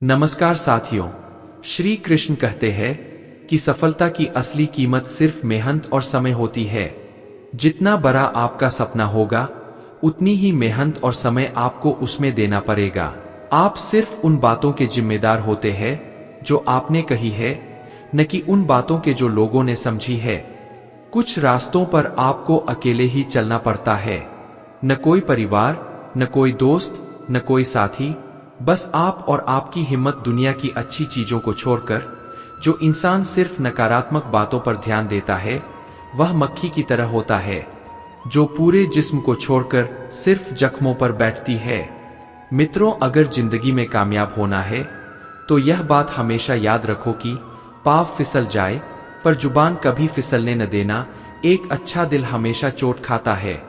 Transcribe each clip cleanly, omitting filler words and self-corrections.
नमस्कार साथियों। श्री कृष्ण कहते हैं कि सफलता की असली कीमत सिर्फ मेहनत और समय होती है। जितना बड़ा आपका सपना होगा उतनी ही मेहनत और समय आपको उसमें देना पड़ेगा। आप सिर्फ उन बातों के जिम्मेदार होते हैं जो आपने कही है, न कि उन बातों के जो लोगों ने समझी है। कुछ रास्तों पर आपको अकेले ही चलना पड़ता है, न कोई परिवार, न कोई दोस्त, न कोई साथी, बस आप और आपकी हिम्मत। दुनिया की अच्छी चीजों को छोड़कर जो इंसान सिर्फ नकारात्मक बातों पर ध्यान देता है वह मक्खी की तरह होता है जो पूरे जिस्म को छोड़कर सिर्फ जख्मों पर बैठती है। मित्रों, अगर जिंदगी में कामयाब होना है तो यह बात हमेशा याद रखो कि पाँव फिसल जाए पर जुबान कभी फिसलने न देना। एक अच्छा दिल हमेशा चोट खाता है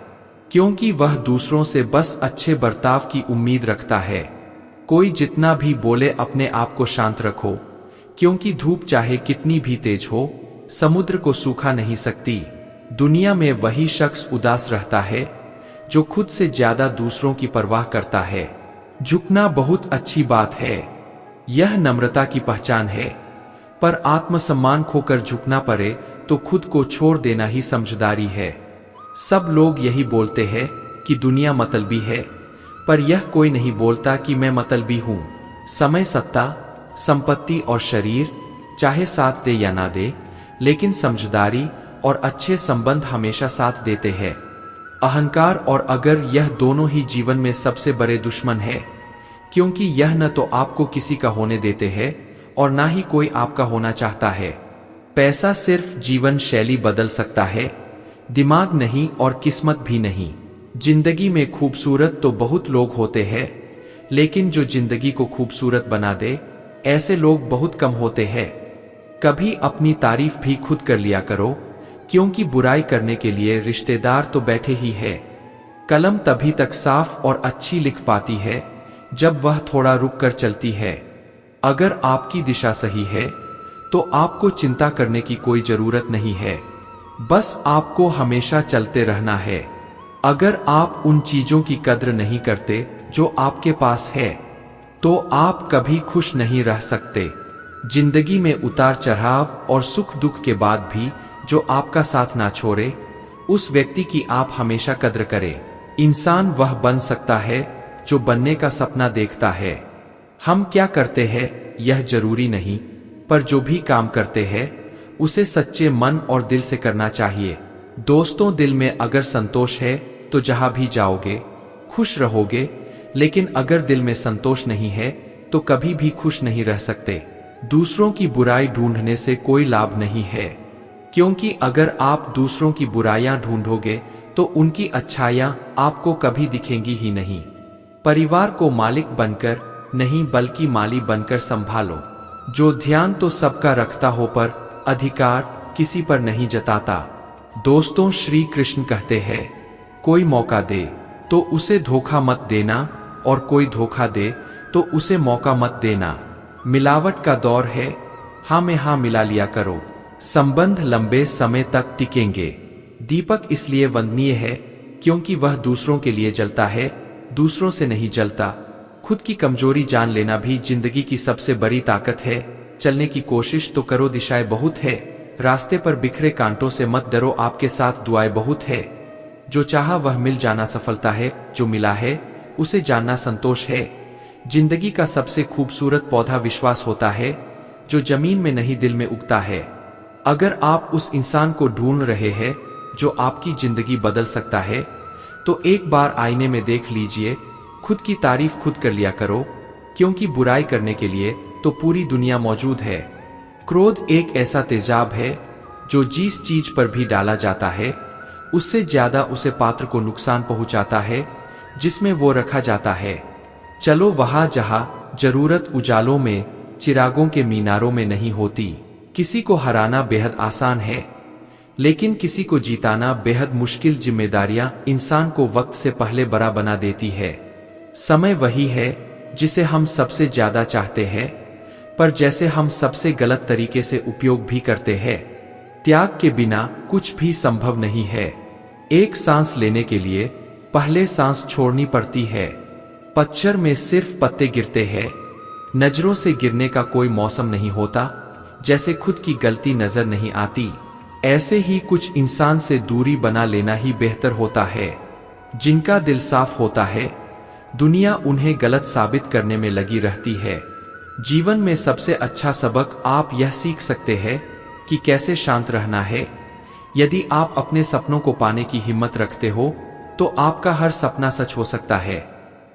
क्योंकि वह दूसरों से बस अच्छे बर्ताव की उम्मीद रखता है। कोई जितना भी बोले अपने आप को शांत रखो, क्योंकि धूप चाहे कितनी भी तेज हो समुद्र को सूखा नहीं सकती। दुनिया में वही शख्स उदास रहता है जो खुद से ज्यादा दूसरों की परवाह करता है। झुकना बहुत अच्छी बात है, यह नम्रता की पहचान है, पर आत्मसम्मान खोकर झुकना पड़े तो खुद को छोड़ देना ही समझदारी है। सब लोग यही बोलते हैं कि दुनिया मतलबी है, पर यह कोई नहीं बोलता कि मैं मतलबी हूं। समय, सत्ता, संपत्ति और शरीर चाहे साथ दे या ना दे, लेकिन समझदारी और अच्छे संबंध हमेशा साथ देते हैं। अहंकार और अगर यह दोनों ही जीवन में सबसे बड़े दुश्मन है, क्योंकि यह न तो आपको किसी का होने देते हैं और ना ही कोई आपका होना चाहता है। पैसा सिर्फ जीवन शैली बदल सकता है, दिमाग नहीं और किस्मत भी नहीं। जिंदगी में खूबसूरत तो बहुत लोग होते हैं, लेकिन जो जिंदगी को खूबसूरत बना दे ऐसे लोग बहुत कम होते हैं। कभी अपनी तारीफ भी खुद कर लिया करो, क्योंकि बुराई करने के लिए रिश्तेदार तो बैठे ही है। कलम तभी तक साफ और अच्छी लिख पाती है जब वह थोड़ा रुक कर चलती है। अगर आपकी दिशा सही है तो आपको चिंता करने की कोई जरूरत नहीं है, बस आपको हमेशा चलते रहना है। अगर आप उन चीजों की कद्र नहीं करते जो आपके पास है तो आप कभी खुश नहीं रह सकते। जिंदगी में उतार चढ़ाव और सुख दुख के बाद भी जो आपका साथ ना छोड़े उस व्यक्ति की आप हमेशा कद्र करें। इंसान वह बन सकता है जो बनने का सपना देखता है। हम क्या करते हैं यह जरूरी नहीं, पर जो भी काम करते हैं उसे सच्चे मन और दिल से करना चाहिए। दोस्तों, दिल में अगर संतोष है तो जहां भी जाओगे खुश रहोगे, लेकिन अगर दिल में संतोष नहीं है तो कभी भी खुश नहीं रह सकते। दूसरों की बुराई ढूंढने से कोई लाभ नहीं है, क्योंकि अगर आप दूसरों की बुराइयां ढूंढोगे तो उनकी अच्छाइयां आपको कभी दिखेंगी ही नहीं। परिवार को मालिक बनकर नहीं बल्कि माली बनकर संभालो। जो ध्यान तो सबका रखता हो पर अधिकार किसी पर नहीं जताता। दोस्तों, श्री कृष्ण कहते हैं कोई मौका दे तो उसे धोखा मत देना और कोई धोखा दे तो उसे मौका मत देना। मिलावट का दौर है, हाँ में हाँ मिला लिया करो, संबंध लंबे समय तक टिकेंगे। दीपक इसलिए वंदनीय है क्योंकि वह दूसरों के लिए जलता है, दूसरों से नहीं जलता। खुद की कमजोरी जान लेना भी जिंदगी की सबसे बड़ी ताकत है। चलने की कोशिश तो करो, दिशाएं बहुत है, रास्ते पर बिखरे कांटों से मत डरो, आपके साथ दुआएं बहुत है। जो चाहा वह मिल जाना सफलता है, जो मिला है उसे जानना संतोष है। जिंदगी का सबसे खूबसूरत पौधा विश्वास होता है, जो जमीन में नहीं दिल में उगता है। अगर आप उस इंसान को ढूंढ रहे हैं जो आपकी जिंदगी बदल सकता है तो एक बार आईने में देख लीजिए। खुद की तारीफ खुद कर लिया करो, क्योंकि बुराई करने के लिए तो पूरी दुनिया मौजूद है। क्रोध एक ऐसा तेजाब है जो जिस चीज पर भी डाला जाता है उससे ज्यादा उसे पात्र को नुकसान पहुंचाता है जिसमें वो रखा जाता है। चलो वहां जहां जरूरत उजालों में, चिरागों के मीनारों में नहीं होती। किसी को हराना बेहद आसान है, लेकिन किसी को जीताना बेहद मुश्किल। जिम्मेदारियां इंसान को वक्त से पहले बड़ा बना देती है। समय वही है जिसे हम सबसे ज्यादा चाहते हैं, पर जैसे हम सबसे गलत तरीके से उपयोग भी करते हैं। त्याग के बिना कुछ भी संभव नहीं है। एक सांस लेने के लिए पहले सांस छोड़नी पड़ती है। पतझड़ में सिर्फ पत्ते गिरते हैं, नजरों से गिरने का कोई मौसम नहीं होता, जैसे खुद की गलती नजर नहीं आती, ऐसे ही कुछ इंसान से दूरी बना लेना ही बेहतर होता है। जिनका दिल साफ होता है, दुनिया उन्हें गलत साबित करने में लगी रहती है। जीवन में सबसे अच्छा सबक आप यह सीख सकते हैं कि कैसे शांत रहना है। यदि आप अपने सपनों को पाने की हिम्मत रखते हो, तो आपका हर सपना सच हो सकता है।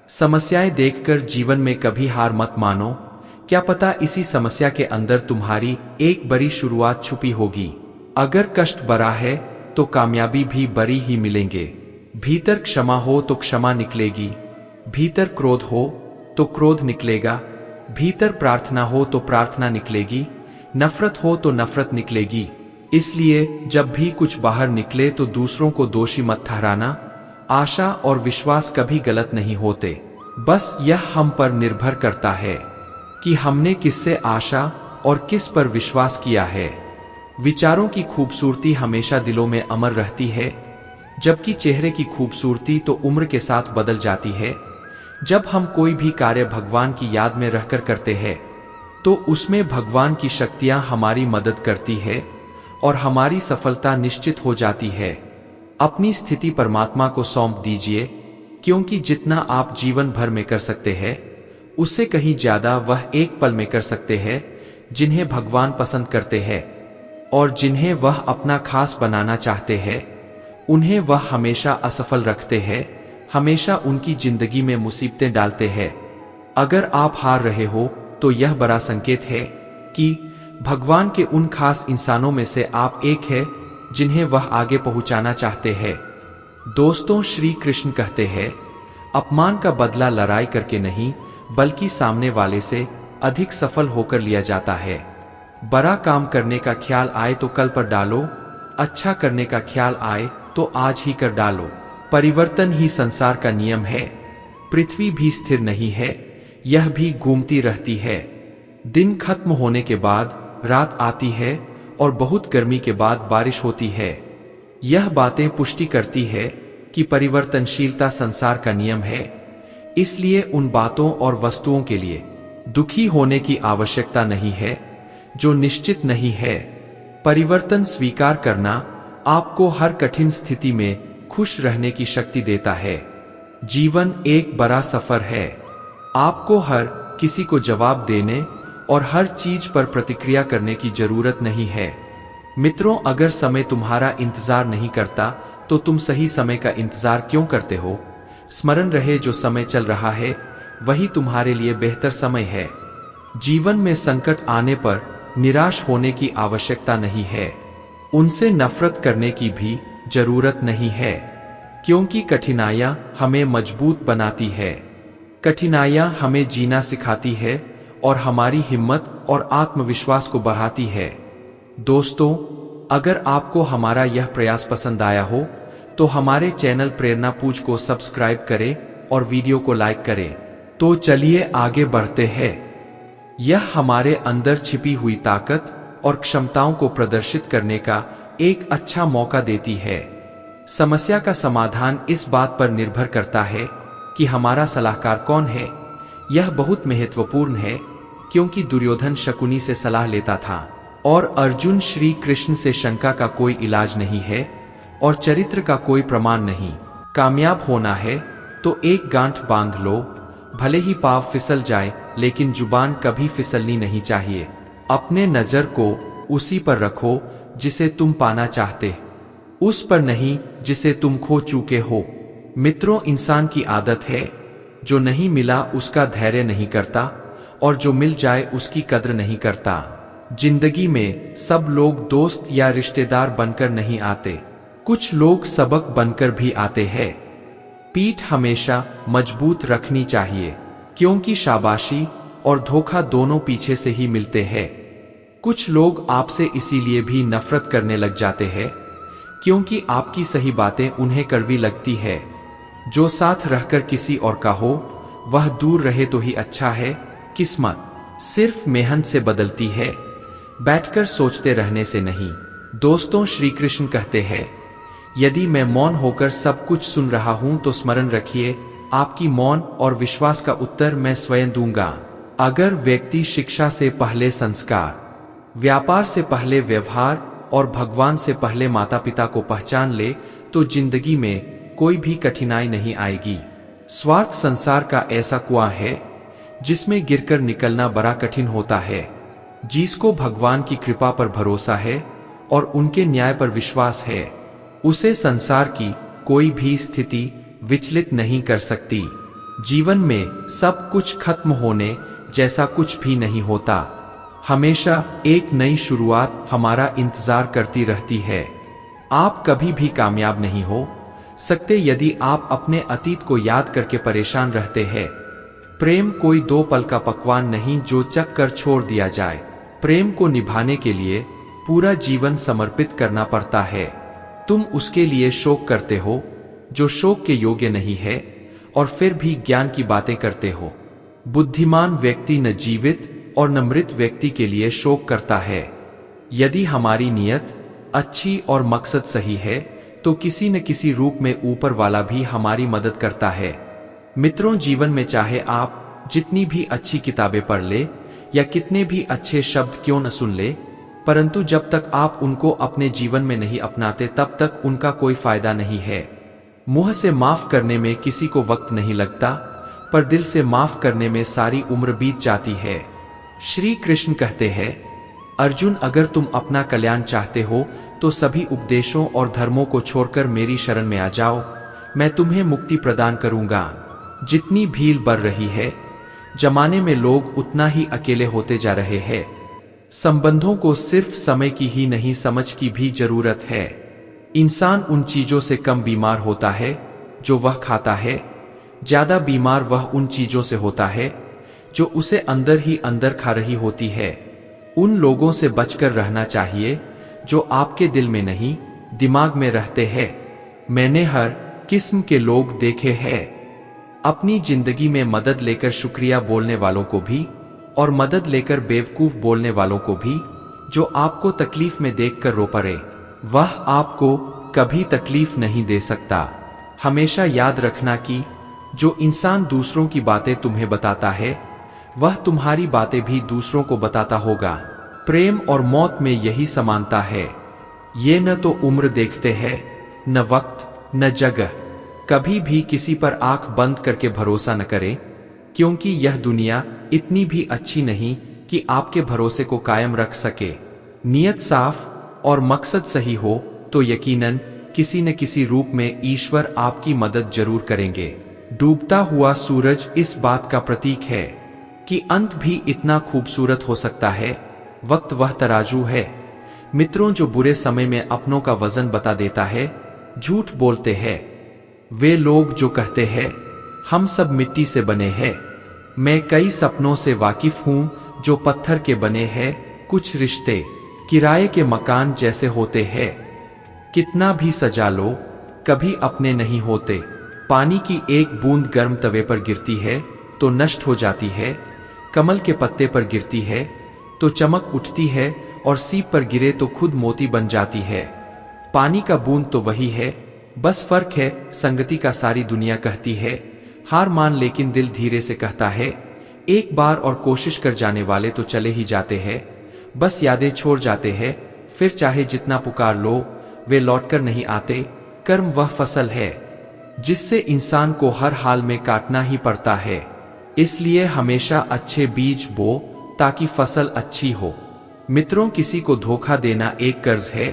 समस्याएं देखकर जीवन में कभी हार मत मानो, क्या पता इसी समस्या के अंदर तुम्हारी एक बड़ी शुरुआत छुपी होगी। अगर कष्ट बड़ा है तो कामयाबी भी बड़ी ही मिलेंगे। भीतर क्षमा हो तो क्षमा निकलेगी, भीतर क्रोध हो तो क्रोध निकलेगा, भीतर प्रार्थना हो तो प्रार्थना निकलेगी, नफरत हो तो नफरत निकलेगी। इसलिए जब भी कुछ बाहर निकले तो दूसरों को दोषी मत ठहराना। आशा और विश्वास कभी गलत नहीं होते, बस यह हम पर निर्भर करता है कि हमने किससे आशा और किस पर विश्वास किया है। विचारों की खूबसूरती हमेशा दिलों में अमर रहती है, जबकि चेहरे की खूबसूरती तो उम्र के साथ बदल जाती है। जब हम कोई भी कार्य भगवान की याद में रहकर करते हैं, तो उसमें भगवान की शक्तियां हमारी मदद करती है और हमारी सफलता निश्चित हो जाती है। अपनी स्थिति परमात्मा को सौंप दीजिए, क्योंकि जितना आप जीवन भर में कर सकते हैं, उससे कहीं ज्यादा वह एक पल में कर सकते हैं। जिन्हें भगवान पसंद करते हैं और जिन्हें वह अपना खास बनाना चाहते हैं, उन्हें वह हमेशा असफल रखते हैं, हमेशा उनकी जिंदगी में मुसीबतें डालते हैं। अगर आप हार रहे हो तो यह बड़ा संकेत है कि भगवान के उन खास इंसानों में से आप एक है जिन्हें वह आगे पहुंचाना चाहते हैं। दोस्तों, श्री कृष्ण कहते हैं, अपमान का बदला लड़ाई करके नहीं, बल्कि सामने वाले से अधिक सफल होकर लिया जाता है। बड़ा काम करने का ख्याल आए तो कल पर डालो, अच्छा करने का ख्याल आए तो आज ही कर डालो। परिवर्तन ही संसार का नियम है। पृथ्वी भी स्थिर नहीं है, यह भी घूमती रहती है। दिन खत्म होने के बाद रात आती है और बहुत गर्मी के बाद बारिश होती है। यह बातें पुष्टि करती है कि परिवर्तनशीलता संसार का नियम है। इसलिए उन बातों और वस्तुओं के लिए दुखी होने की आवश्यकता नहीं है जो निश्चित नहीं है। परिवर्तन स्वीकार करना आपको हर कठिन स्थिति में खुश रहने की शक्ति देता है। जीवन एक बड़ा सफर है। आपको हर किसी को जवाब देने और हर चीज पर प्रतिक्रिया करने की जरूरत नहीं है। मित्रों, अगर समय तुम्हारा इंतजार नहीं करता तो तुम सही समय का इंतजार क्यों करते हो? स्मरण रहे, जो समय चल रहा है वही तुम्हारे लिए बेहतर समय है। जीवन में संकट आने पर निराश होने की आवश्यकता नहीं है, उनसे नफरत करने की भी जरूरत नहीं है, क्योंकि कठिनाइयां हमें मजबूत बनाती है। कठिनाइयां हमें जीना सिखाती है और हमारी हिम्मत और आत्मविश्वास को बढ़ाती है। दोस्तों, अगर आपको हमारा यह प्रयास पसंद आया हो तो हमारे चैनल प्रेरणा पूज को सब्सक्राइब करें और वीडियो को लाइक करें। तो चलिए आगे बढ़ते हैं। यह हमारे अंदर छिपी हुई ताकत और क्षमताओं को प्रदर्शित करने का एक अच्छा मौका देती है। समस्या का समाधान इस बात पर निर्भर करता है कि हमारा सलाहकार कौन है। यह बहुत महत्वपूर्ण है, क्योंकि दुर्योधन शकुनी से सलाह लेता था और अर्जुन श्री कृष्ण से शंका का कोई इलाज नहीं है और चरित्र का कोई प्रमाण नहीं। कामयाब होना है तो एक गांठ बांध लो, भले ही पाँव फिसल जाए, लेकिन जुबान कभी फिसलनी नहीं चाहिए। अपने नजर को उसी पर रखो जिसे तुम पाना चाहते, उस पर नहीं जिसे तुम खो चुके हो। मित्रों, इंसान की आदत है, जो नहीं मिला उसका धैर्य नहीं करता और जो मिल जाए उसकी कद्र नहीं करता। जिंदगी में सब लोग दोस्त या रिश्तेदार बनकर नहीं आते, कुछ लोग सबक बनकर भी आते हैं। पीठ हमेशा मजबूत रखनी चाहिए, क्योंकि शाबाशी और धोखा दोनों पीछे से ही मिलते हैं। कुछ लोग आपसे इसीलिए भी नफरत करने लग जाते हैं क्योंकि आपकी सही बातें उन्हें कड़वी लगती है। जो साथ रहकर किसी और का हो वह दूर रहे तो ही अच्छा है। किस्मत सिर्फ मेहनत से बदलती है, बैठकर सोचते रहने से नहीं। दोस्तों, श्री कृष्ण कहते हैं, यदि मैं मौन होकर सब कुछ सुन रहा हूं तो स्मरण रखिए, आपकी मौन और विश्वास का उत्तर मैं स्वयं दूंगा। अगर व्यक्ति शिक्षा से पहले संस्कार, व्यापार से पहले व्यवहार और भगवान से पहले माता पिता को पहचान ले तो जिंदगी में कोई भी कठिनाई नहीं आएगी। स्वार्थ संसार का ऐसा कुआं है जिसमें गिरकर निकलना बड़ा कठिन होता है। जिसको भगवान की कृपा पर भरोसा है और उनके न्याय पर विश्वास है, उसे संसार की कोई भी स्थिति विचलित नहीं कर सकती। जीवन में सब कुछ खत्म होने जैसा कुछ भी नहीं होता। हमेशा एक नई शुरुआत हमारा इंतजार करती रहती है। आप कभी भी कामयाब नहीं हो सकते यदि आप अपने अतीत को याद करके परेशान रहते हैं। प्रेम कोई 2 पल का पकवान नहीं जो चख कर छोड़ दिया जाए। प्रेम को निभाने के लिए पूरा जीवन समर्पित करना पड़ता है। तुम उसके लिए शोक करते हो जो शोक के योग्य नहीं है और फिर भी ज्ञान की बातें करते हो। बुद्धिमान व्यक्ति न जीवित और न मृत व्यक्ति के लिए शोक करता है। यदि हमारी नीयत अच्छी और मकसद सही है तो किसी न किसी रूप में ऊपर वाला भी हमारी मदद करता है। मित्रों, जीवन में चाहे आप जितनी भी अच्छी किताबें पढ़ ले या कितने भी अच्छे शब्द क्यों न सुन ले, परंतु जब तक आप उनको अपने जीवन में नहीं अपनाते तब तक उनका कोई फायदा नहीं है। मुंह से माफ करने में किसी को वक्त नहीं लगता, पर दिल से माफ करने में सारी उम्र बीत जाती है। श्री कृष्ण कहते हैं, अर्जुन, अगर तुम अपना कल्याण चाहते हो तो सभी उपदेशों और धर्मों को छोड़कर मेरी शरण में आ जाओ, मैं तुम्हें मुक्ति प्रदान करूंगा। जितनी भीड़ बढ़ रही है जमाने में लोग उतना ही अकेले होते जा रहे हैं। संबंधों को सिर्फ समय की ही नहीं समझ की भी जरूरत है। इंसान उन चीजों से कम बीमार होता है जो वह खाता है, ज्यादा बीमार वह उन चीजों से होता है जो उसे अंदर ही अंदर खा रही होती है। उन लोगों से बचकर रहना चाहिए जो आपके दिल में नहीं दिमाग में रहते हैं। मैंने हर किस्म के लोग देखे हैं, अपनी जिंदगी में मदद लेकर शुक्रिया बोलने वालों को भी और मदद लेकर बेवकूफ बोलने वालों को भी। जो आपको तकलीफ में देखकर रो पड़े वह आपको कभी तकलीफ नहीं दे सकता। हमेशा याद रखना कि जो इंसान दूसरों की बातें तुम्हें बताता है वह तुम्हारी बातें भी दूसरों को बताता होगा। प्रेम और मौत में यही समानता है। ये न तो उम्र देखते हैं, न वक्त, न जगह। कभी भी किसी पर आंख बंद करके भरोसा न करें, क्योंकि यह दुनिया इतनी भी अच्छी नहीं कि आपके भरोसे को कायम रख सके। नियत साफ और मकसद सही हो तो यकीनन किसी न किसी रूप में ईश्वर आपकी मदद जरूर करेंगे। डूबता हुआ सूरज इस बात का प्रतीक है कि अंत भी इतना खूबसूरत हो सकता है। वक्त वह तराजू है मित्रों जो बुरे समय में अपनों का वजन बता देता है। झूठ बोलते हैं वे लोग जो कहते हैं हम सब मिट्टी से बने हैं। मैं कई सपनों से वाकिफ हूं जो पत्थर के बने हैं। कुछ रिश्ते किराए के मकान जैसे होते हैं, कितना भी सजा लो कभी अपने नहीं होते। पानी की एक बूंद गर्म तवे पर गिरती है तो नष्ट हो जाती है, कमल के पत्ते पर गिरती है तो चमक उठती है और सीप पर गिरे तो खुद मोती बन जाती है। पानी का बूंद तो वही है, बस फर्क है संगति का। सारी दुनिया कहती है हार मान, लेकिन दिल धीरे से कहता है एक बार और। कोशिश कर जाने वाले तो चले ही जाते हैं, बस यादें छोड़ जाते हैं। फिर चाहे जितना पुकार लो वे लौटकर नहीं आते। कर्म वह फसल है जिससे इंसान को हर हाल में काटना ही पड़ता है। इसलिए हमेशा अच्छे बीज बो ताकि फसल अच्छी हो। मित्रों, किसी को धोखा देना एक कर्ज है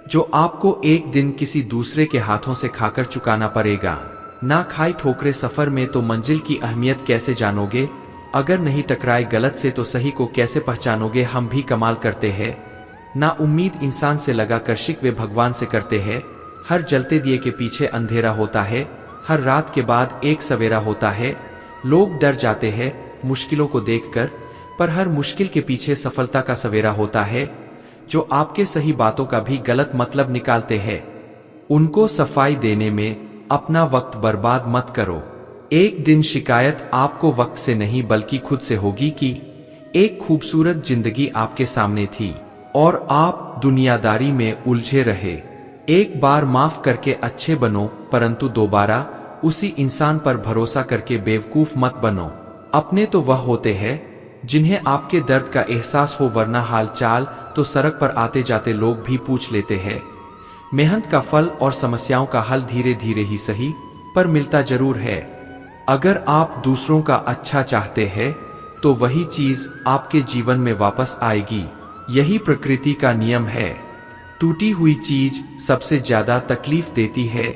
जो आपको एक दिन किसी दूसरे के हाथों से खाकर चुकाना पड़ेगा। ना खाई ठोकरे सफर में तो मंजिल की अहमियत कैसे जानोगे? अगर नहीं टकराए गलत से तो सही को कैसे पहचानोगे? हम भी कमाल करते हैं। ना उम्मीद इंसान से लगाकर शिकवे भगवान से करते हैं। हर जलते दिए के पीछे अंधेरा होता है, हर रात के बाद एक सवेरा होता है। लोग डर जाते हैं मुश्किलों को देखकर, पर हर मुश्किल के पीछे सफलता का सवेरा होता है। जो आपके सही बातों का भी गलत मतलब निकालते हैं उनको सफाई देने में अपना वक्त बर्बाद मत करो। एक दिन शिकायत आपको वक्त से नहीं बल्कि खुद से होगी कि एक खूबसूरत जिंदगी आपके सामने थी और आप दुनियादारी में उलझे रहे। एक बार माफ करके अच्छे बनो, परंतु दोबारा उसी इंसान पर भरोसा करके बेवकूफ मत बनो। अपने तो वह होते हैं जिन्हें आपके दर्द का एहसास हो, वरना हाल चाल तो सड़क पर आते जाते लोग भी पूछ लेते हैं। मेहनत का फल और समस्याओं का हल धीरे धीरे ही सही पर मिलता जरूर है। अगर आप दूसरों का अच्छा चाहते हैं तो वही चीज आपके जीवन में वापस आएगी। यही प्रकृति का नियम है। टूटी हुई चीज सबसे ज्यादा तकलीफ देती है,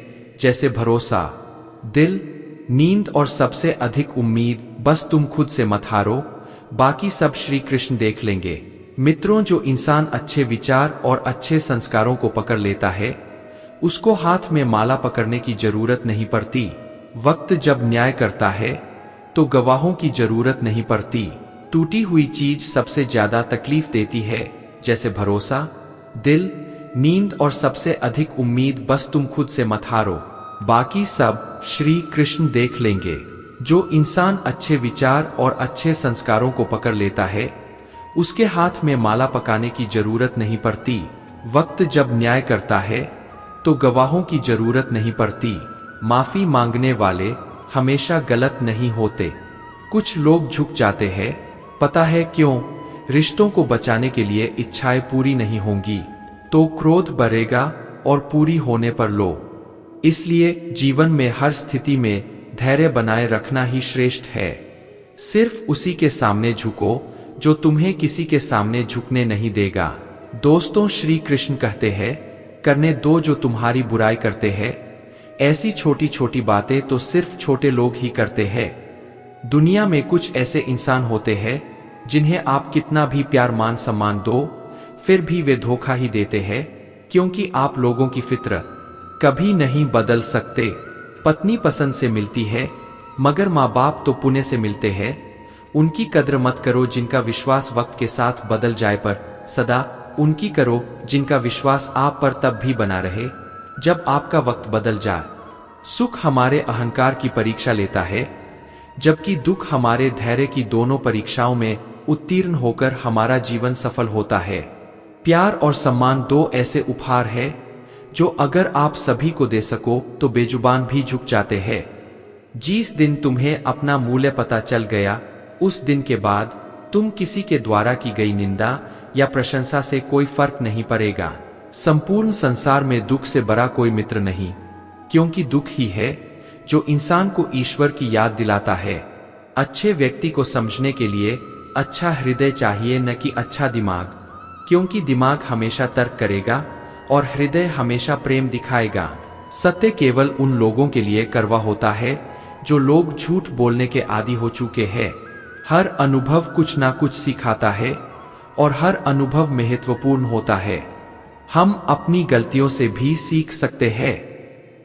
जैसे भरोसा, दिल, नींद और सबसे अधिक उम्मीद। बस तुम खुद से मत हारो, बाकी सब श्री कृष्ण देख लेंगे। मित्रों, जो इंसान अच्छे विचार और अच्छे संस्कारों को पकड़ लेता है, उसको हाथ में माला पकड़ने की जरूरत नहीं पड़ती। वक्त जब न्याय करता है तो गवाहों की जरूरत नहीं पड़ती। टूटी हुई चीज सबसे ज्यादा तकलीफ देती है, जैसे भरोसा, दिल, नींद और सबसे अधिक उम्मीद। बस तुम खुद से मत हारो, बाकी सब श्री कृष्ण देख लेंगे। जो इंसान अच्छे विचार और अच्छे संस्कारों को पकड़ लेता है, उसके हाथ में माला पकाने की जरूरत नहीं पड़ती। वक्त जब न्याय करता है तो गवाहों की जरूरत नहीं पड़ती। माफी मांगने वाले हमेशा गलत नहीं होते। कुछ लोग झुक जाते हैं, पता है क्यों? रिश्तों को बचाने के लिए इच्छाएं पूरी नहीं होंगी तो क्रोध बढ़ेगा और पूरी होने पर लो। इसलिए जीवन में हर स्थिति में धैर्य बनाए रखना ही श्रेष्ठ है। सिर्फ उसी के सामने झुको जो तुम्हें किसी के सामने झुकने नहीं देगा। दोस्तों, श्री कृष्ण कहते हैं, करने दो जो तुम्हारी बुराई करते हैं। ऐसी छोटी छोटी बातें तो सिर्फ छोटे लोग ही करते हैं। दुनिया में कुछ ऐसे इंसान होते हैं जिन्हें आप कितना भी प्यार मान सम्मान दो, फिर भी वे धोखा ही देते हैं, क्योंकि आप लोगों की फितरत कभी नहीं बदल सकते। पत्नी पसंद से मिलती है, मगर माँ बाप तो पुण्य से मिलते हैं। उनकी कद्र मत करो जिनका विश्वास वक्त के साथ बदल जाए, पर सदा उनकी करो जिनका विश्वास आप पर तब भी बना रहे जब आपका वक्त बदल जाए। सुख हमारे अहंकार की परीक्षा लेता है, जबकि दुख हमारे धैर्य की। दोनों परीक्षाओं में उत्तीर्ण होकर हमारा जीवन सफल होता है। प्यार और सम्मान दो ऐसे उपहार है जो अगर आप सभी को दे सको तो बेजुबान भी झुक जाते हैं। जिस दिन तुम्हें अपना मूल्य पता चल गया, उस दिन के बाद तुम किसी के द्वारा की गई निंदा या प्रशंसा से कोई फर्क नहीं पड़ेगा। संपूर्ण संसार में दुख से बड़ा कोई मित्र नहीं, क्योंकि दुख ही है जो इंसान को ईश्वर की याद दिलाता है। अच्छे व्यक्ति को समझने के लिए अच्छा हृदय चाहिए, न कि अच्छा दिमाग, क्योंकि दिमाग हमेशा तर्क करेगा और हृदय हमेशा प्रेम दिखाएगा। सत्य केवल उन लोगों के लिए कड़वा होता है जो लोग झूठ बोलने के आदी हो चुके हैं। हर अनुभव कुछ ना कुछ सिखाता है और हर अनुभव महत्वपूर्ण होता है। हम अपनी गलतियों से भी सीख सकते हैं।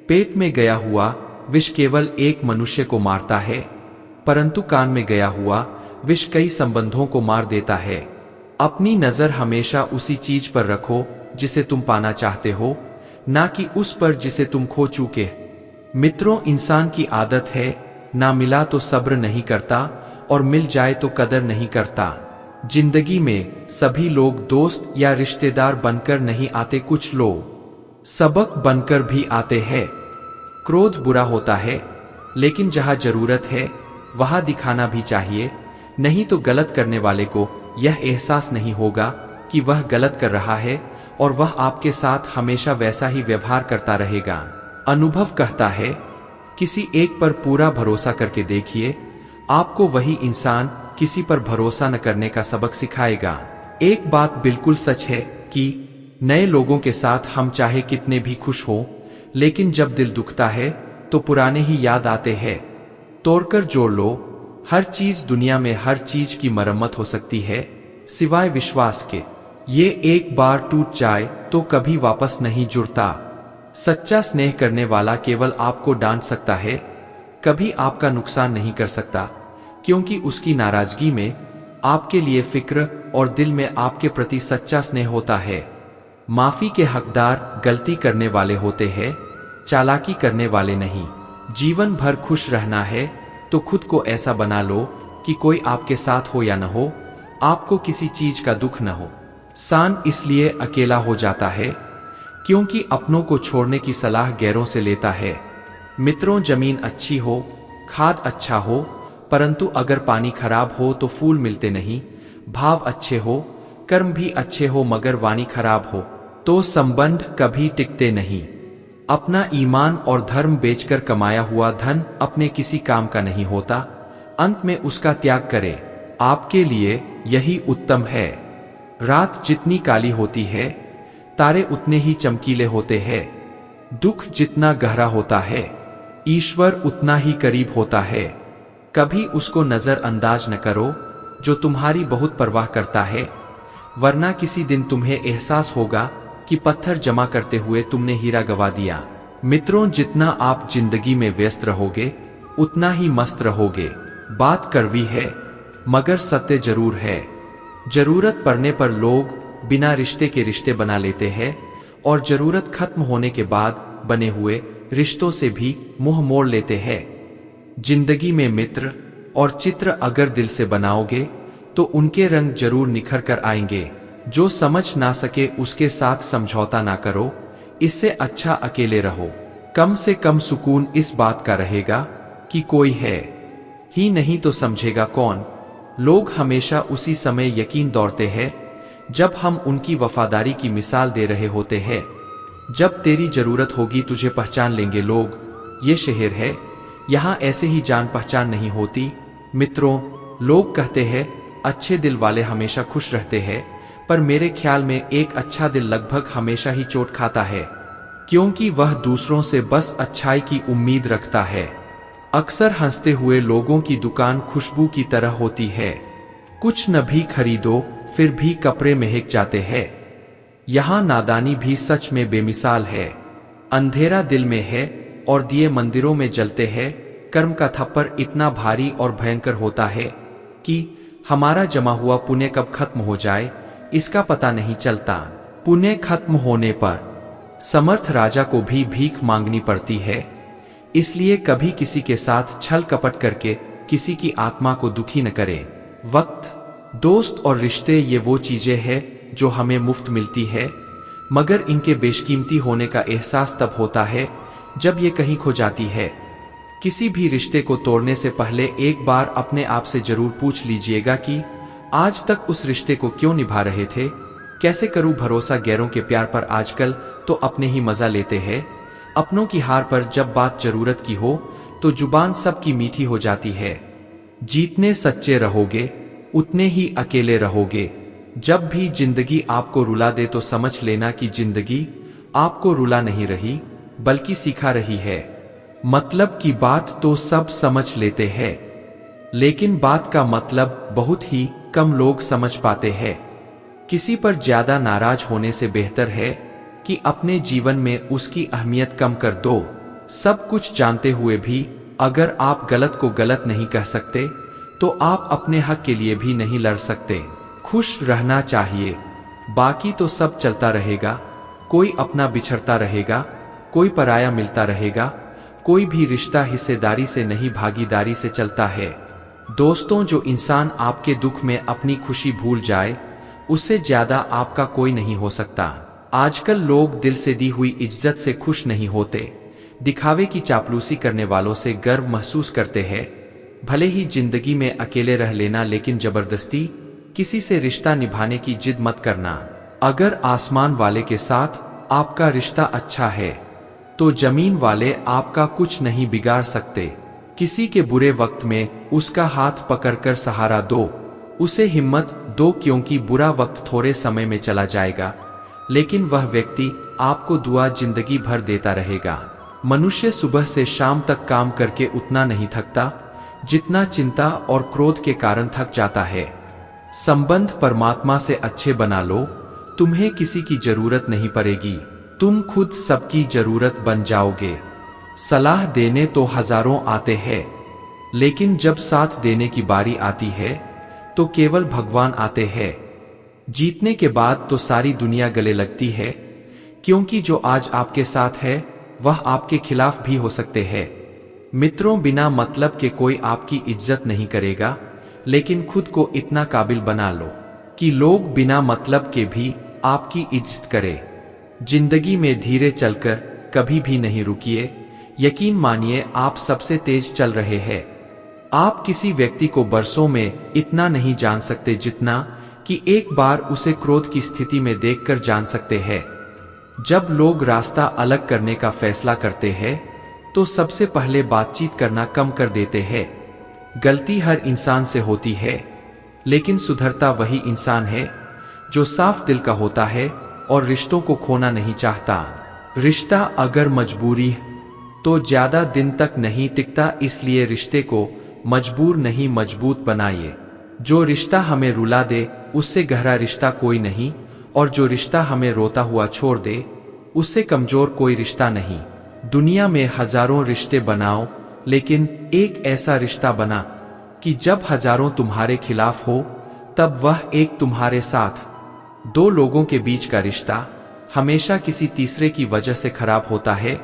पेट में गया हुआ विष केवल एक मनुष्य को मारता है, परंतु कान में गया हुआ विष कई संबंधों को मार देता है। अपनी नजर हमेशा उसी चीज पर रखो जिसे तुम पाना चाहते हो, ना कि उस पर जिसे तुम खो चुके। मित्रों, इंसान की आदत है, ना मिला तो सब्र नहीं करता और मिल जाए तो कदर नहीं करता। जिंदगी में सभी लोग दोस्त या रिश्तेदार बनकर नहीं आते, कुछ लोग सबक बनकर भी आते हैं। क्रोध बुरा होता है, लेकिन जहां जरूरत है वहां दिखाना भी चाहिए, नहीं तो गलत करने वाले को यह एहसास नहीं होगा कि वह गलत कर रहा है और वह आपके साथ हमेशा वैसा ही व्यवहार करता रहेगा। अनुभव कहता है, किसी एक पर पूरा भरोसा करके देखिए, आपको वही इंसान किसी पर भरोसा न करने का सबक सिखाएगा। एक बात बिल्कुल सच है कि नए लोगों के साथ हम चाहे कितने भी खुश हो, लेकिन जब दिल दुखता है तो पुराने ही याद आते हैं। तोड़कर जोड़ लो, हर चीज दुनिया में हर चीज की मरम्मत हो सकती है सिवाय विश्वास के। ये एक बार टूट जाए तो कभी वापस नहीं जुड़ता। सच्चा स्नेह करने वाला केवल आपको डांट सकता है, कभी आपका नुकसान नहीं कर सकता, क्योंकि उसकी नाराजगी में आपके लिए फिक्र और दिल में आपके प्रति सच्चा स्नेह होता है। माफी के हकदार गलती करने वाले होते हैं, चालाकी करने वाले नहीं। जीवन भर खुश रहना है तो खुद को ऐसा बना लो कि कोई आपके साथ हो या न हो, आपको किसी चीज का दुख न हो। इंसान इसलिए अकेला हो जाता है क्योंकि अपनों को छोड़ने की सलाह गैरों से लेता है। मित्रों, जमीन अच्छी हो, खाद अच्छा हो, परंतु अगर पानी खराब हो तो फूल मिलते नहीं। भाव अच्छे हो, कर्म भी अच्छे हो, मगर वाणी खराब हो तो संबंध कभी टिकते नहीं। अपना ईमान और धर्म बेचकर कमाया हुआ धन अपने किसी काम का नहीं होता, अंत में उसका त्याग करे। आपके लिए यही उत्तम है। रात जितनी काली होती है, तारे उतने ही चमकीले होते हैं। दुख जितना गहरा होता है, ईश्वर उतना ही करीब होता है। कभी उसको नजरअंदाज न करो जो तुम्हारी बहुत परवाह करता है, वरना किसी दिन तुम्हें एहसास होगा कि पत्थर जमा करते हुए तुमने हीरा गवा दिया। मित्रों, जितना आप जिंदगी में व्यस्त रहोगे उतना ही मस्त रहोगे। बात कड़वी है मगर सत्य जरूर है। जरूरत पड़ने पर लोग बिना रिश्ते के रिश्ते बना लेते हैं और जरूरत खत्म होने के बाद बने हुए रिश्तों से भी मुंह मोड़ लेते हैं। जिंदगी में मित्र और चित्र अगर दिल से बनाओगे तो उनके रंग जरूर निखर कर आएंगे। जो समझ ना सके उसके साथ समझौता ना करो, इससे अच्छा अकेले रहो। कम से कम सुकून इस बात का रहेगा कि कोई है ही नहीं तो समझेगा कौन। लोग हमेशा उसी समय यकीन दौड़ते हैं जब हम उनकी वफादारी की मिसाल दे रहे होते हैं। जब तेरी जरूरत होगी तुझे पहचान लेंगे लोग। ये शहर है, यहाँ ऐसे ही जान पहचान नहीं होती। मित्रों, लोग कहते हैं अच्छे दिल वाले हमेशा खुश रहते हैं, पर मेरे ख्याल में एक अच्छा दिल लगभग हमेशा ही चोट खाता है, क्योंकि वह दूसरों से बस अच्छाई की उम्मीद रखता है। अक्सर हंसते हुए लोगों की दुकान खुशबू की तरह होती है। कुछ न भी खरीदो फिर भी कपड़े महक जाते हैं। यहाँ नादानी भी सच में बेमिसाल है। अंधेरा दिल में है और दिए मंदिरों में जलते हैं। कर्म का थप्पड़ इतना भारी और भयंकर होता है कि हमारा जमा हुआ पुण्य कब खत्म हो जाए इसका पता नहीं चलता। पुण्य खत्म होने पर समर्थ राजा को भी भीख मांगनी पड़ती है। इसलिए कभी किसी के साथ छल कपट करके किसी की आत्मा को दुखी न करें। वक्त, दोस्त और रिश्ते ये वो चीजें हैं जो हमें मुफ्त मिलती है, मगर इनके बेशकीमती होने का एहसास तब होता है जब ये कहीं खो जाती है। किसी भी रिश्ते को तोड़ने से पहले एक बार अपने आप से जरूर पूछ लीजिएगा कि आज तक उस रिश्ते को क्यों निभा रहे थे। कैसे करूं भरोसा गैरों के प्यार पर, आजकल तो अपने ही मजा लेते हैं। अपनों की हार पर जब बात जरूरत की हो तो जुबान सबकी मीठी हो जाती है। जितने सच्चे रहोगे उतने ही अकेले रहोगे। जब भी जिंदगी आपको रुला दे तो समझ लेना कि जिंदगी आपको रुला नहीं रही बल्कि सिखा रही है। मतलब की बात तो सब समझ लेते हैं, लेकिन बात का मतलब बहुत ही कम लोग समझ पाते हैं। किसी पर ज्यादा नाराज होने से बेहतर है कि अपने जीवन में उसकी अहमियत कम कर दो। सब कुछ जानते हुए भी अगर आप गलत को गलत नहीं कह सकते तो आप अपने हक के लिए भी नहीं लड़ सकते। खुश रहना चाहिए, बाकी तो सब चलता रहेगा। कोई अपना बिछड़ता रहेगा, कोई पराया मिलता रहेगा। कोई भी रिश्ता हिस्सेदारी से नहीं भागीदारी से चलता है। दोस्तों, जो इंसान आपके दुख में अपनी खुशी भूल जाए उससे ज्यादा आपका कोई नहीं हो सकता। आजकल लोग दिल से दी हुई इज्जत से खुश नहीं होते, दिखावे की चापलूसी करने वालों से गर्व महसूस करते हैं। भले ही जिंदगी में अकेले रह लेना, लेकिन जबरदस्ती किसी से रिश्ता निभाने की जिद मत करना। अगर आसमान वाले के साथ आपका रिश्ता अच्छा है तो जमीन वाले आपका कुछ नहीं बिगाड़ सकते। किसी के बुरे वक्त में उसका हाथ पकड़कर सहारा दो, उसे हिम्मत दो, क्योंकि बुरा वक्त थोड़े समय में चला जाएगा, लेकिन वह व्यक्ति आपको दुआ जिंदगी भर देता रहेगा। मनुष्य सुबह से शाम तक काम करके उतना नहीं थकता जितना चिंता और क्रोध के कारण थक जाता है। संबंध परमात्मा से अच्छे बना लो, तुम्हें किसी की जरूरत नहीं पड़ेगी, तुम खुद सबकी जरूरत बन जाओगे। सलाह देने तो हजारों आते हैं, लेकिन जब साथ देने की बारी आती है तो केवल भगवान आते हैं। जीतने के बाद तो सारी दुनिया गले लगती है, क्योंकि जो आज आपके साथ है वह आपके खिलाफ भी हो सकते हैं। मित्रों, बिना मतलब के कोई आपकी इज्जत नहीं करेगा, लेकिन खुद को इतना काबिल बना लो कि लोग बिना मतलब के भी आपकी इज्जत करें। जिंदगी में धीरे चलकर कभी भी नहीं रुकिए, यकीन मानिए आप सबसे तेज चल रहे हैं। आप किसी व्यक्ति को बरसों में इतना नहीं जान सकते जितना कि एक बार उसे क्रोध की स्थिति में देखकर जान सकते हैं। जब लोग रास्ता अलग करने का फैसला करते हैं तो सबसे पहले बातचीत करना कम कर देते हैं। गलती हर इंसान से होती है, लेकिन सुधरता वही इंसान है जो साफ दिल का होता है और रिश्तों को खोना नहीं चाहता। रिश्ता अगर मजबूरी है तो ज्यादा दिन तक नहीं टिकता, इसलिए रिश्ते को मजबूर नहीं मजबूत बनाइए। जो रिश्ता हमें रुला दे उससे गहरा रिश्ता कोई नहीं, और जो रिश्ता हमें रोता हुआ छोड़ दे उससे कमजोर कोई रिश्ता नहीं। दुनिया में हजारों रिश्ते बनाओ, लेकिन एक ऐसा रिश्ता बना कि जब हजारों तुम्हारे खिलाफ हो तब वह एक तुम्हारे साथ। दो लोगों के बीच का रिश्ता हमेशा किसी तीसरे की वजह से खराब होता है।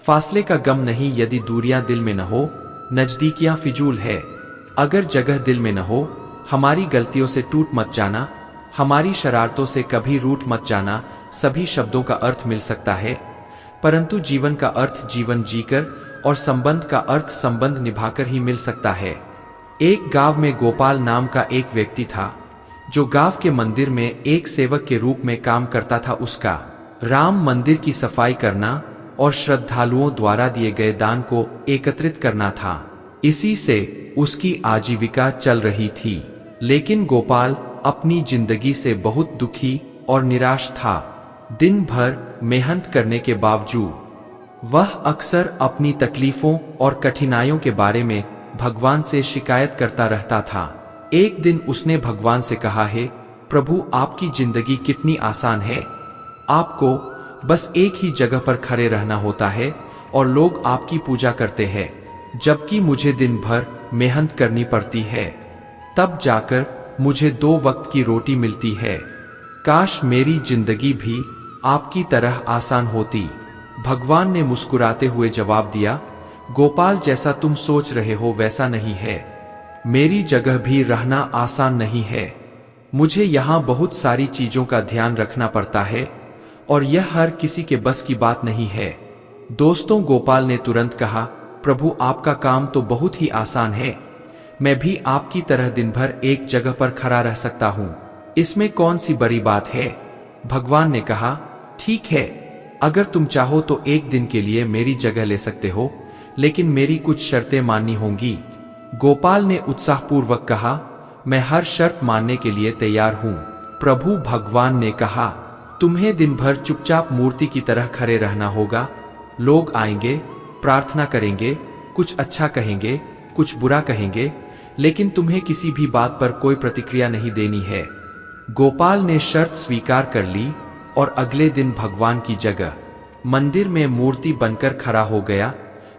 फासले का गम नहीं यदि दूरियां दिल में न हो, नजदीकियां फिजूल है। अगर जगह दिल में न हो, हमारी गलतियों से टूट मत जाना, हमारी शरारतों से कभी रूठ मत जाना। सभी शब्दों का अर्थ मिल सकता है, परंतु जीवन का अर्थ जीवन जीकर और संबंध का अर्थ संबंध निभाकर ही मिल सकता है। एक गांव में गोपाल नाम का एक व्यक्ति था जो गांव के मंदिर में एक सेवक के रूप में काम करता था। उसका राम मंदिर की सफाई करना और श्रद्धालुओं द्वारा दिए गए दान को एकत्रित करना था। इसी से उसकी आजीविका चल रही थी। लेकिन गोपाल अपनी जिंदगी से बहुत दुखी और निराश था। दिन भर मेहनत करने के बावजूद वह अक्सर अपनी तकलीफों और कठिनाइयों के बारे में भगवान से शिकायत करता रहता था। एक दिन उसने भगवान से कहा, हे प्रभु, आपकी जिंदगी कितनी आसान है। आपको बस एक ही जगह पर खड़े रहना होता है और लोग आपकी पूजा करते हैं, जबकि मुझे दिन भर मेहनत करनी पड़ती है, तब जाकर मुझे 2 वक्त की रोटी मिलती है। काश मेरी जिंदगी भी आपकी तरह आसान होती। भगवान ने मुस्कुराते हुए जवाब दिया, गोपाल, जैसा तुम सोच रहे हो वैसा नहीं है। मेरी जगह भी रहना आसान नहीं है। मुझे यहाँ बहुत सारी चीजों का ध्यान रखना पड़ता है और यह हर किसी के बस की बात नहीं है। दोस्तों, गोपाल ने तुरंत कहा, प्रभु, आपका काम तो बहुत ही आसान है। मैं भी आपकी तरह दिन भर एक जगह पर खड़ा रह सकता हूँ। इसमें कौन सी बड़ी बात है? भगवान ने कहा, ठीक है, अगर तुम चाहो तो एक दिन के लिए मेरी जगह ले सकते हो, लेकिन मेरी कुछ शर्तें माननी होंगी। गोपाल ने उत्साहपूर्वक कहा, मैं हर शर्त मानने के लिए तैयार हूँ। प्रभु भगवान ने कहा, तुम्हें दिन भर चुपचाप मूर्ति की तरह खड़े रहना होगा। लोग आएंगे, प्रार्थना करेंगे, कुछ अच्छा कहेंगे, कुछ बुरा कहेंगे, लेकिन तुम्हें किसी भी बात पर कोई प्रतिक्रिया नहीं देनी है। गोपाल ने शर्त स्वीकार कर ली और अगले दिन भगवान की जगह मंदिर में मूर्ति बनकर खड़ा हो गया।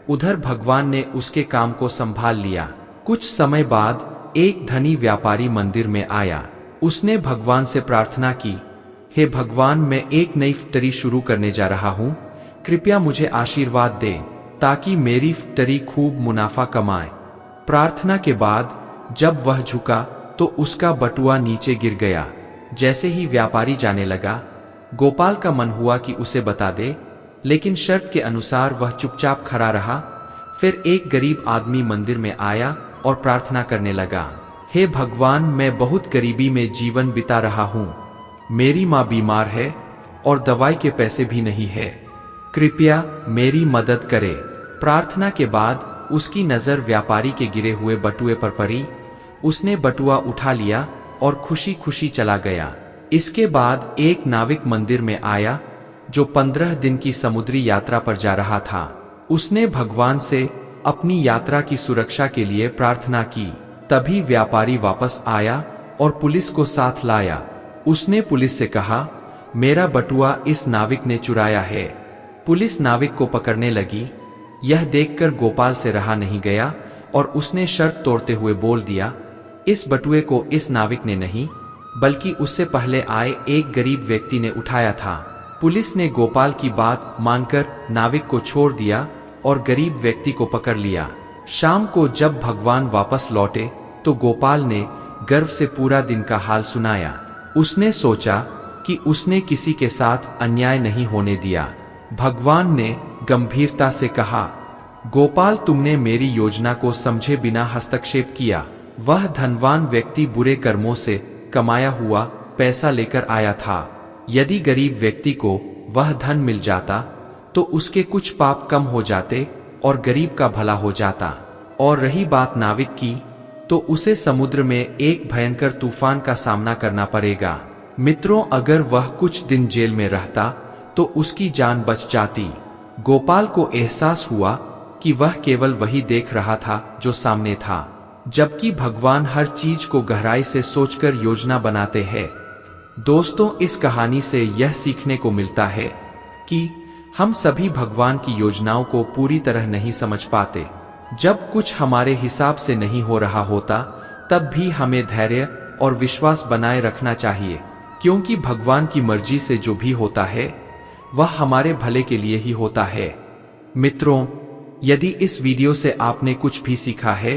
उधर भगवान ने उसके काम को संभाल लिया। कुछ समय बाद एक धनी व्यापारी मंदिर में आया। उसने भगवान से प्रार्थना की, हे भगवान, मैं एक नई फैक्ट्री शुरू करने जा रहा हूँ। कृपया मुझे आशीर्वाद दें ताकि मेरी फैक्ट्री खूब मुनाफा कमाए। प्रार्थना के बाद जब वह झुका तो उसका बटुआ नीचे गिर गया। जैसे ही व्यापारी जाने लगा, गोपाल का मन हुआ कि उसे बता दे, लेकिन शर्त के अनुसार वह चुपचाप खड़ा रहा। फिर एक गरीब आदमी मंदिर में आया और प्रार्थना करने लगा, हे भगवान, मैं बहुत गरीबी में जीवन बिता रहा हूँ। मेरी माँ बीमार है और दवाई के पैसे भी नहीं है। कृपया मेरी मदद करे। प्रार्थना के बाद उसकी नजर व्यापारी के गिरे हुए बटुए पर पड़ी। उसने बटुआ उठा लिया और खुशी खुशी चला गया। इसके बाद एक नाविक मंदिर में आया जो 15 दिन की समुद्री यात्रा पर जा रहा था। उसने भगवान से अपनी यात्रा की सुरक्षा के लिए प्रार्थना की। तभी व्यापारी वापस आया और पुलिस को साथ लाया। उसने पुलिस से कहा, मेरा बटुआ इस नाविक ने चुराया है। पुलिस नाविक को पकड़ने लगी। यह देखकर गोपाल से रहा नहीं गया और उसने शर्त तोड़ते हुए बोल दिया, इस बटुए को इस नाविक ने नहीं, बल्कि उससे पहले आए एक गरीब व्यक्ति ने उठाया था। पुलिस ने गोपाल की बात मानकर नाविक को छोड़ दिया और गरीब व्यक्ति को पकड़ लिया। शाम को जब भगवान वापस लौटे तो गोपाल ने गर्व से पूरा दिन का हाल सुनाया। उसने सोचा कि उसने किसी के साथ अन्याय नहीं होने दिया। भगवान ने गंभीरता से कहा, गोपाल, तुमने मेरी योजना को समझे बिना हस्तक्षेप किया। वह धनवान व्यक्ति बुरे कर्मों से कमाया हुआ पैसा लेकर आया था। यदि गरीब व्यक्ति को वह धन मिल जाता तो उसके कुछ पाप कम हो जाते और गरीब का भला हो जाता। और रही बात नाविक की, तो उसे समुद्र में एक भयंकर तूफान का सामना करना पड़ेगा। मित्रों, अगर वह कुछ दिन जेल में रहता तो उसकी जान बच जाती। गोपाल को एहसास हुआ कि वह केवल वही देख रहा था जो सामने था, जबकि भगवान हर चीज को गहराई से सोचकर योजना बनाते हैं। दोस्तों, इस कहानी से यह सीखने को मिलता है कि हम सभी भगवान की योजनाओं को पूरी तरह नहीं समझ पाते। जब कुछ हमारे हिसाब से नहीं हो रहा होता, तब भी हमें धैर्य और विश्वास बनाए रखना चाहिए, क्योंकि भगवान की मर्जी से जो भी होता है वह हमारे भले के लिए ही होता है। मित्रों, यदि इस वीडियो से आपने कुछ भी सीखा है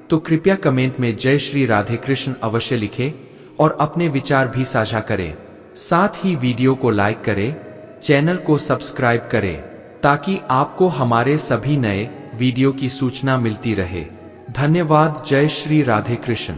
तो कृपया कमेंट में जय श्री राधे कृष्ण अवश्य लिखें और अपने विचार भी साझा करें। साथ ही वीडियो को लाइक करें, चैनल को सब्सक्राइब करें, ताकि आपको हमारे सभी नए वीडियो की सूचना मिलती रहे। धन्यवाद। जय श्री राधे कृष्ण।